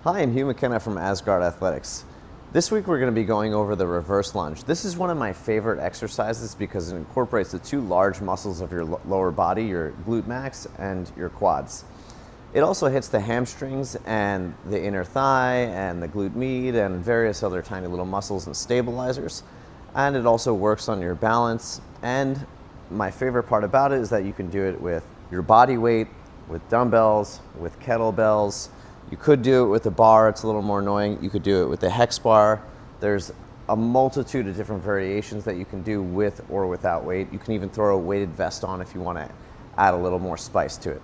Hi, I'm Hugh McKenna from Asgard Athletics. This week we're going to be going over the reverse lunge. This is one of my favorite exercises because it incorporates the two large muscles of your lower body, your glute max and your quads. It also hits the hamstrings and the inner thigh and the glute med and various other tiny little muscles and stabilizers. And it also works on your balance. And my favorite part about it is that you can do it with your body weight, with dumbbells, with kettlebells. You could do it with a bar, it's a little more annoying. You could do it with the hex bar. There's a multitude of different variations that you can do with or without weight. You can even throw a weighted vest on if you want to add a little more spice to it.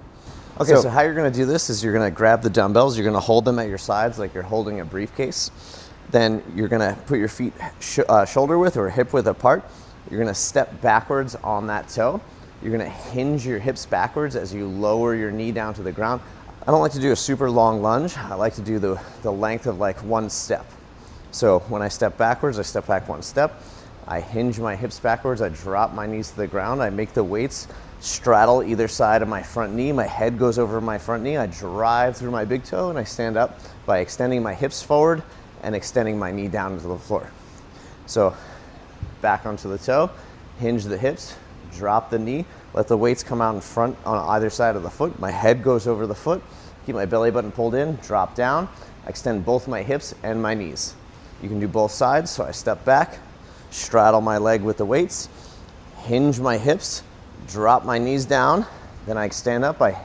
Okay, so how you're going to do this is you're going to grab the dumbbells, you're going to hold them at your sides like you're holding a briefcase. Then you're going to put your feet shoulder width or hip width apart. You're going to step backwards on that toe. You're going to hinge your hips backwards as you lower your knee down to the ground. I don't like to do a super long lunge. I like to do the length of like one step. So when I step backwards, I step back one step. I hinge my hips backwards. I drop my knees to the ground. I make the weights straddle either side of my front knee. My head goes over my front knee. I drive through my big toe and I stand up by extending my hips forward and extending my knee down to the floor. So back onto the toe, hinge the hips, drop the knee, let the weights come out in front on either side of the foot. My head goes over the foot, keep my belly button pulled in, drop down, extend both my hips and my knees. You can do both sides, so I step back, straddle my leg with the weights, hinge my hips, drop my knees down, then I stand up by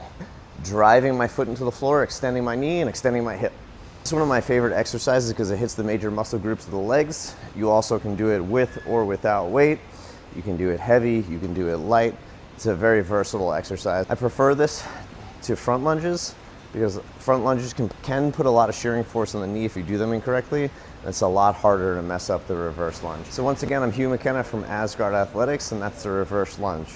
driving my foot into the floor, extending my knee and extending my hip. It's one of my favorite exercises because it hits the major muscle groups of the legs. You also can do it with or without weight. You can do it heavy, you can do it light. It's a very versatile exercise. I prefer this to front lunges because front lunges can put a lot of shearing force on the knee if you do them incorrectly. And it's a lot harder to mess up the reverse lunge. So once again, I'm Hugh McKenna from Asgard Athletics, and that's the reverse lunge.